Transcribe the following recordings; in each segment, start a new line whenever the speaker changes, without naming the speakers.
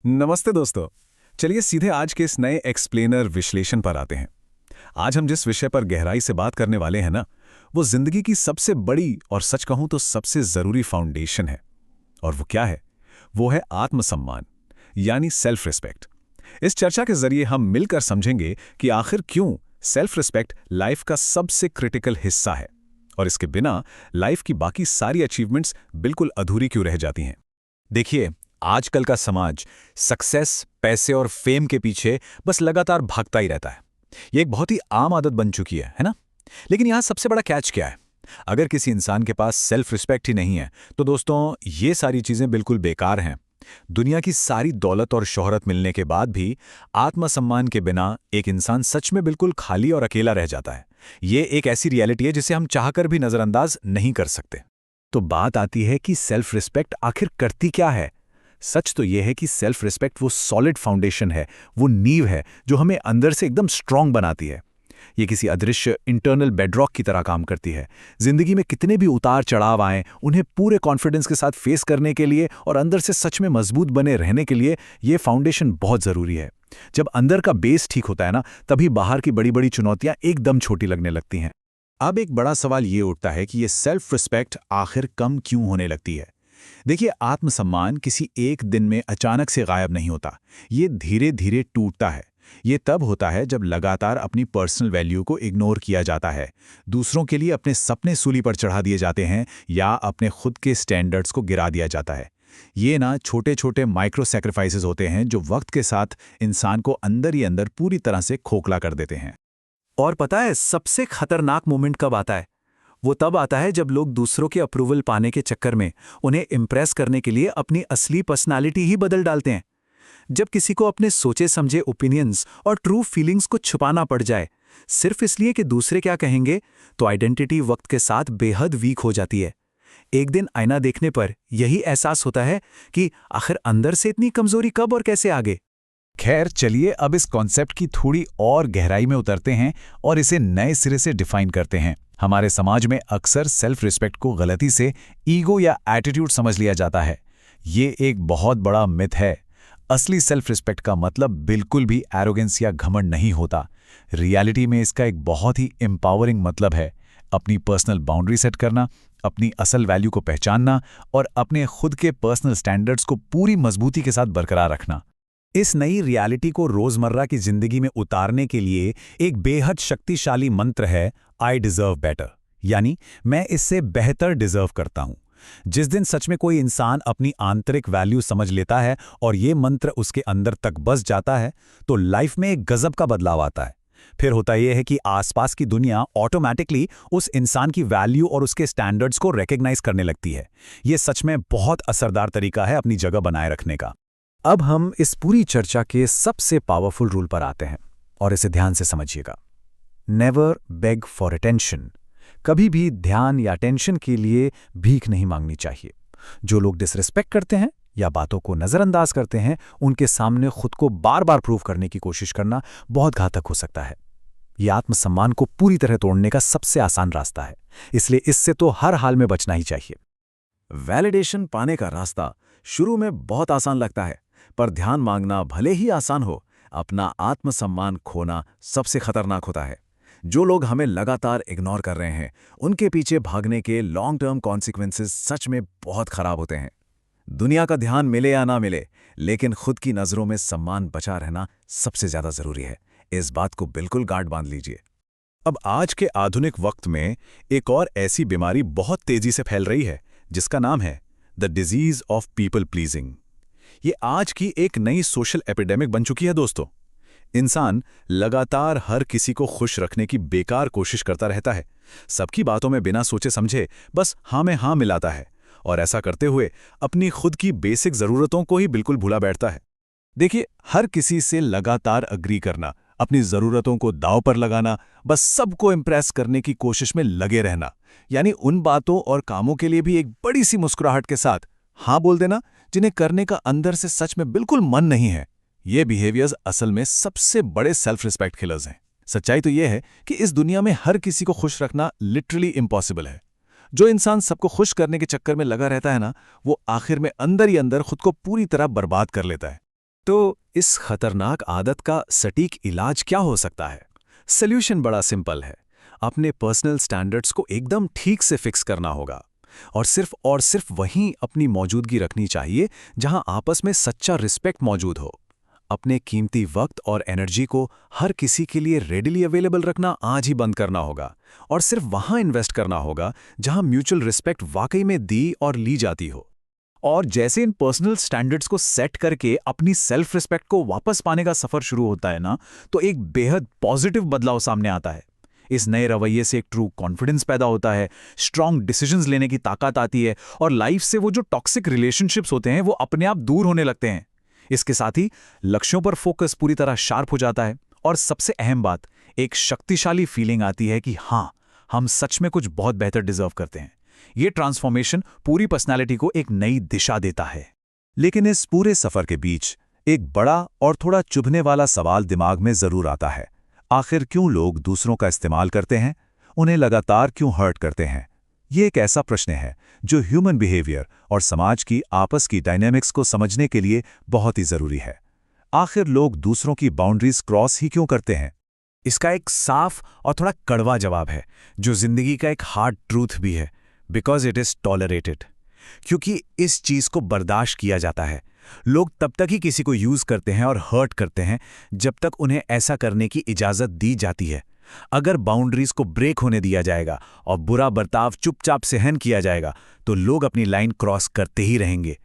नमस्ते दोस्तों। चलिए सीधे आज के इस नए एक्सप्लेनर विश्लेषण पर आते हैं। आज हम जिस विषय पर गहराई से बात करने वाले हैं ना, वो जिंदगी की सबसे बड़ी और सच कहूं तो सबसे जरूरी फाउंडेशन है। और वो क्या है? वो है आत्मसम्मान, यानी सेल्फ रिस्पेक्ट। इस चर्चा के जरिए हम मिलकर समझेंगे कि आखिर क्यों सेल्फ रिस्पेक्ट लाइफ का सबसे क्रिटिकल हिस्सा है, और इसके बिना लाइफ की बाकी सारी अचीवमेंट्स बिल्कुल अधूरी क्यों रह जाती हैं।
देखिए, आजकल का समाज सक्सेस, पैसे और फेम के पीछे बस लगातार भागता ही रहता है। ये एक बहुत ही आम आदत बन चुकी है ना? लेकिन यहाँ सबसे बड़ा कैच क्या है? अगर किसी इंसान के पास सेल्फ रिस्पेक्ट ही नहीं है, तो दोस्तों ये सारी चीजें बिल्कुल बेकार हैं। दुनिया की सारी दौलत और शोहरत मिलने के बाद भी आत्मसम्मान के बिना एक इंसान सच में बिल्कुल खाली और अकेला रह जाता है। ये एक ऐसी रियलिटी है जिसे हम चाहकर भी नजरअंदाज नहीं कर सकते। तो बात आती है कि सेल्फ रिस्पेक्ट आखिर करती क्या है? सच तो यह है कि सेल्फ रिस्पेक्ट वो सॉलिड फाउंडेशन है, वो नींव है जो हमें अंदर से एकदम स्ट्रांग बनाती है। ये किसी अदृश्य इंटरनल बेडरॉक की तरह काम करती है। जिंदगी में कितने भी उतार चढ़ाव आएं, उन्हें पूरे कॉन्फिडेंस के साथ फेस करने के लिए और अंदर से सच में मजबूत बने रहने के लिए ये फाउंडेशन बहुत जरूरी है। जब अंदर का बेस ठीक होता है ना, तभी बाहर की बड़ी बड़ी चुनौतियां एकदम छोटी लगने लगती हैं। अब एक बड़ा सवाल ये उठता है कि ये सेल्फ रिस्पेक्ट आखिर कम क्यों होने लगती है? देखिए, आत्मसम्मान किसी एक दिन में अचानक से गायब नहीं होता। ये धीरे धीरे टूटता है। ये तब होता है जब लगातार अपनी पर्सनल वैल्यू को इग्नोर किया जाता है, दूसरों के लिए अपने सपने सूली पर चढ़ा दिए जाते हैं या अपने खुद के स्टैंडर्ड्स को गिरा दिया जाता है। ये ना छोटे छोटे माइक्रो सैक्रिफाइसेस होते हैं जो वक्त के साथ इंसान को अंदर ही अंदर पूरी तरह से खोखला कर देते हैं। और पता है सबसे खतरनाक मोमेंट कब आता है? वो तब आता है जब लोग दूसरों के अप्रूवल पाने के चक्कर में, उन्हें इम्प्रेस करने के लिए अपनी असली पर्सनालिटी ही बदल डालते हैं। जब किसी को अपने सोचे समझे ओपिनियंस और ट्रू फीलिंग्स को छुपाना पड़ जाए सिर्फ इसलिए कि दूसरे क्या कहेंगे, तो आइडेंटिटी वक्त के साथ बेहद वीक हो जाती है। एक दिन आईना देखने पर यही एहसास होता है कि आखिर अंदर से इतनी कमजोरी कब और कैसे आ गई।
खैर चलिए अब इस कॉन्सेप्ट की थोड़ी और गहराई में उतरते हैं और इसे नए सिरे से डिफाइन करते हैं। हमारे समाज में अक्सर सेल्फ रिस्पेक्ट को गलती से ईगो या एटीट्यूड समझ लिया जाता है। ये एक बहुत बड़ा मिथ है। असली सेल्फ रिस्पेक्ट का मतलब बिल्कुल भी एरोगेंस या घमंड नहीं होता। रियलिटी में इसका एक बहुत ही एम्पावरिंग मतलब है। अपनी पर्सनल बाउंड्री सेट करना, अपनी असल वैल्यू को पहचानना और अपने खुद के पर्सनल स्टैंडर्ड्स को पूरी मजबूती के साथ बरकरार रखना। इस नई रियलिटी को रोजमर्रा की जिंदगी में उतारने के लिए एक बेहद शक्तिशाली मंत्र है, आई डिजर्व बेटर, यानी मैं इससे बेहतर डिजर्व करता हूं। जिस दिन सच में कोई इंसान अपनी आंतरिक वैल्यू समझ लेता है और ये मंत्र उसके अंदर तक बस जाता है, तो लाइफ में एक गजब का बदलाव आता है। फिर होता यह है कि आसपास की दुनिया ऑटोमैटिकली उस इंसान की वैल्यू और उसके स्टैंडर्ड्स को रिकॉग्नाइज करने लगती है। ये सच में बहुत असरदार तरीका है अपनी जगह बनाए रखने का। अब हम इस पूरी चर्चा के सबसे पावरफुल रूल पर आते हैं, और इसे ध्यान से समझिएगा। Never bag for attention. कभी भी ध्यान या अटेंशन के लिए भीख नहीं मांगनी चाहिए। जो लोग डिसरिस्पेक्ट करते हैं या बातों को नजरअंदाज करते हैं, उनके सामने खुद को बार बार प्रूव करने की कोशिश करना बहुत घातक हो सकता है। यह आत्मसम्मान को पूरी तरह तोड़ने का सबसे आसान रास्ता है, इसलिए इससे तो हर हाल में बचना ही चाहिए।
वैलिडेशन पाने का रास्ता शुरू में बहुत आसान लगता है, पर ध्यान मांगना भले ही आसान हो, अपना आत्मसम्मान खोना सबसे खतरनाक होता है। जो लोग हमें लगातार इग्नोर कर रहे हैं, उनके पीछे भागने के लॉन्ग टर्म कॉन्सिक्वेंसेस सच में बहुत खराब होते हैं। दुनिया का ध्यान मिले या ना मिले, लेकिन खुद की नज़रों में सम्मान बचा रहना सबसे ज्यादा जरूरी है। इस बात को बिल्कुल गांठ बांध लीजिए।
अब आज के आधुनिक वक्त में एक और ऐसी बीमारी बहुत तेजी से फैल रही है, जिसका नाम है the disease of people pleasing. ये आज की एक नई सोशल एपिडेमिक बन चुकी है दोस्तों। इंसान लगातार हर किसी को खुश रखने की बेकार कोशिश करता रहता है। सबकी बातों में बिना सोचे समझे बस हाँ में हाँ मिलाता है, और ऐसा करते हुए अपनी खुद की बेसिक जरूरतों को ही बिल्कुल भूला बैठता है। देखिए, हर किसी से लगातार अग्री करना, अपनी जरूरतों को दांव पर लगाना, बस सबको इम्प्रेस करने की कोशिश में लगे रहना, यानी उन बातों और कामों के लिए भी एक बड़ी सी मुस्कुराहट के साथ हाँ बोल देना जिन्हें करने का अंदर से सच में बिल्कुल मन नहीं है। ये बिहेवियर्स असल में सबसे बड़े सेल्फ रिस्पेक्ट किलर्स हैं। सच्चाई तो यह है कि इस दुनिया में हर किसी को खुश रखना लिटरली इम्पॉसिबल है। जो इंसान सबको खुश करने के चक्कर में लगा रहता है ना, वो आखिर में अंदर ही अंदर खुद को पूरी तरह बर्बाद कर लेता है।
तो इस खतरनाक आदत का सटीक इलाज क्या हो सकता है? सॉल्यूशन बड़ा सिंपल है। अपने पर्सनल स्टैंडर्ड्स को एकदम ठीक से फिक्स करना होगा और सिर्फ वहीं अपनी मौजूदगी रखनी चाहिए जहां आपस में सच्चा रिस्पेक्ट मौजूद हो। अपने कीमती वक्त और एनर्जी को हर किसी के लिए रेडिली अवेलेबल रखना आज ही बंद करना होगा और सिर्फ वहां इन्वेस्ट करना होगा जहां म्यूचुअल रिस्पेक्ट वाकई में दी और ली जाती हो। और जैसे इन पर्सनल स्टैंडर्ड्स को सेट करके अपनी सेल्फ रिस्पेक्ट को वापस पाने का सफर शुरू होता है ना, तो एक बेहद पॉजिटिव बदलाव सामने आता है। इस नए रवैये से एक ट्रू कॉन्फिडेंस पैदा होता है, स्ट्रांग डिसीजंस लेने की ताकत आती है और लाइफ से वो जो टॉक्सिक रिलेशनशिप्स होते हैं वो अपने आप दूर होने लगते हैं। इसके साथ ही लक्ष्यों पर फोकस पूरी तरह शार्प हो जाता है और सबसे अहम बात, एक शक्तिशाली फीलिंग आती है कि हाँ, हम सच में कुछ बहुत बेहतर डिजर्व करते हैं। ये ट्रांसफॉर्मेशन पूरी पर्सनालिटी को एक नई दिशा देता है।
लेकिन इस पूरे सफर के बीच एक बड़ा और थोड़ा चुभने वाला सवाल दिमाग में जरूर आता है। आखिर क्यों लोग दूसरों का इस्तेमाल करते हैं? उन्हें लगातार क्यों हर्ट करते हैं? ये एक ऐसा प्रश्न है जो ह्यूमन बिहेवियर और समाज की आपस की डायनेमिक्स को समझने के लिए बहुत ही जरूरी है। आखिर लोग दूसरों की बाउंड्रीज क्रॉस ही क्यों करते हैं?
इसका एक साफ और थोड़ा कड़वा जवाब है, जो जिंदगी का एक हार्ड ट्रूथ भी है। Because it is tolerated. क्योंकि इस चीज को बर्दाश्त किया जाता है। लोग तब तक ही किसी को यूज करते हैं और हर्ट करते हैं जब तक उन्हें ऐसा करने की इजाजत दी जाती है। अगर बाउंड्रीज को ब्रेक होने दिया जाएगा और बुरा बर्ताव चुपचाप सहन किया जाएगा, तो लोग अपनी लाइन क्रॉस करते ही रहेंगे।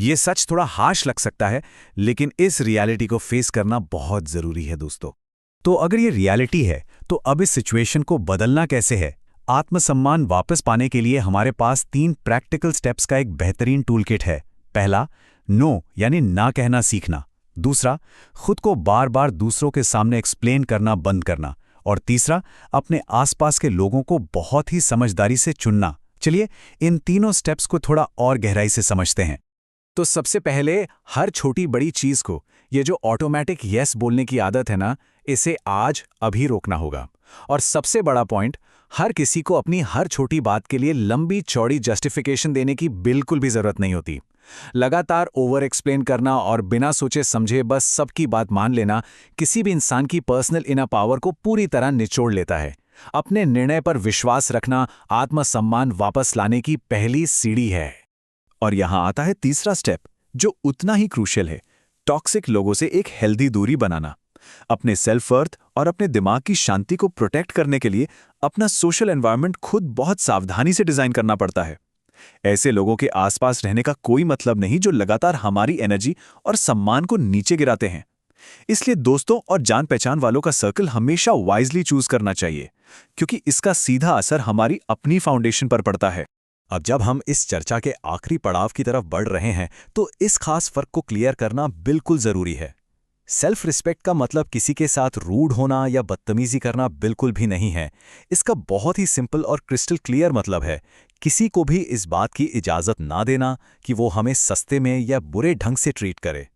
ये सच थोड़ा हार्श लग सकता है, लेकिन इस रियलिटी को फेस करना बहुत जरूरी है दोस्तों।
तो अगर ये रियलिटी है, तो अब इस सिचुएशन को बदलना कैसे है? आत्मसम्मान वापस पाने के लिए हमारे पास 3 प्रैक्टिकल स्टेप्स का एक बेहतरीन टूलकिट है। पहला, नो यानी ना कहना सीखना। दूसरा, खुद को बार बार दूसरों के सामने एक्सप्लेन करना बंद करना। और तीसरा, अपने आसपास के लोगों को बहुत ही समझदारी से चुनना। चलिए इन तीनों स्टेप्स को थोड़ा और गहराई से समझते हैं।
तो सबसे पहले, हर छोटी बड़ी चीज को, ये जो ऑटोमेटिक यस बोलने की आदत है ना, इसे आज अभी रोकना होगा। और सबसे बड़ा पॉइंट, हर किसी को अपनी हर छोटी बात के लिए लंबी चौड़ी जस्टिफिकेशन देने की बिल्कुल भी जरूरत नहीं होती। लगातार ओवर एक्सप्लेन करना और बिना सोचे समझे बस सबकी बात मान लेना किसी भी इंसान की पर्सनल इनर पावर को पूरी तरह निचोड़ लेता है। अपने निर्णय पर विश्वास रखना आत्मसम्मान वापस लाने की पहली सीढ़ी है।
और यहां आता है तीसरा स्टेप, जो उतना ही क्रूशियल है, टॉक्सिक लोगों से एक हेल्दी दूरी बनाना। अपने सेल्फ वर्थ और अपने दिमाग की शांति को प्रोटेक्ट करने के लिए अपना सोशल एनवायरनमेंट खुद बहुत सावधानी से डिजाइन करना पड़ता है। ऐसे लोगों के आसपास रहने का कोई मतलब नहीं जो लगातार हमारी एनर्जी और सम्मान को नीचे गिराते हैं। इसलिए दोस्तों और जान पहचान वालों का सर्कल हमेशा वाइजली चूज करना चाहिए, क्योंकि इसका सीधा असर हमारी अपनी फाउंडेशन पर पड़ता है। अब जब हम इस चर्चा के आखिरी पड़ाव की तरफ बढ़ रहे हैं, तो इस खास फर्क को क्लियर करना बिल्कुल जरूरी है। सेल्फ रिस्पेक्ट का मतलब किसी के साथ रूड होना या बदतमीजी करना बिल्कुल भी नहीं है। इसका बहुत ही सिंपल और क्रिस्टल क्लियर मतलब है किसी को भी इस बात की इजाजत ना देना कि वो हमें सस्ते में या बुरे ढंग से ट्रीट करे।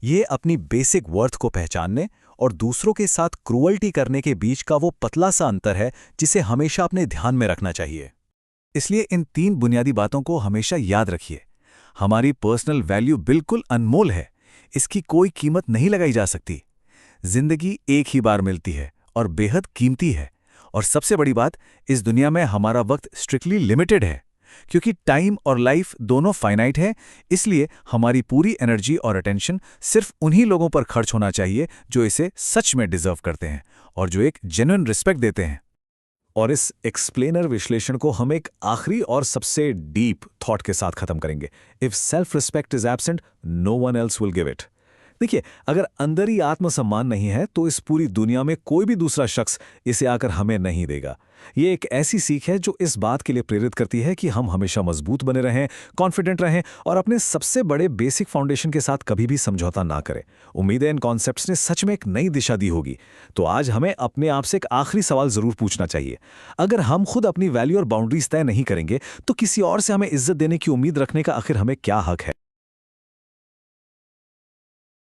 ये अपनी बेसिक वर्थ को पहचानने और दूसरों के साथ क्रूअल्टी करने के बीच का वो पतला सा अंतर है जिसे हमेशा अपने ध्यान में रखना चाहिए। इसलिए इन 3 बुनियादी बातों को हमेशा याद रखिए। हमारी पर्सनल वैल्यू बिल्कुल अनमोल है, इसकी कोई कीमत नहीं लगाई जा सकती। जिंदगी एक ही बार मिलती है और बेहद कीमती है। और सबसे बड़ी बात, इस दुनिया में हमारा वक्त स्ट्रिक्टली लिमिटेड है, क्योंकि टाइम और लाइफ दोनों फाइनाइट है। इसलिए हमारी पूरी एनर्जी और अटेंशन सिर्फ उन्हीं लोगों पर खर्च होना चाहिए जो इसे सच में डिजर्व करते हैं और जो एक जेन्युइन रिस्पेक्ट देते हैं। और इस एक्सप्लेनर विश्लेषण को हम एक आखिरी और सबसे डीप थॉट के साथ खत्म करेंगे। If self respect is absent, no one else will give it. देखिए, अगर अंदर ही आत्मसम्मान नहीं है, तो इस पूरी दुनिया में कोई भी दूसरा शख्स इसे आकर हमें नहीं देगा। ये एक ऐसी सीख है जो इस बात के लिए प्रेरित करती है कि हम हमेशा मजबूत बने रहें, कॉन्फिडेंट रहें और अपने सबसे बड़े बेसिक फाउंडेशन के साथ कभी भी समझौता ना करें। उम्मीद है इन कॉन्सेप्ट्स ने सच में एक नई दिशा दी होगी। तो आज हमें अपने आप से एक आखिरी सवाल जरूर पूछना चाहिए। अगर हम खुद अपनी वैल्यू और बाउंड्रीज तय नहीं करेंगे, तो किसी और से हमें इज्जत देने की उम्मीद रखने का आखिर हमें क्या हक है?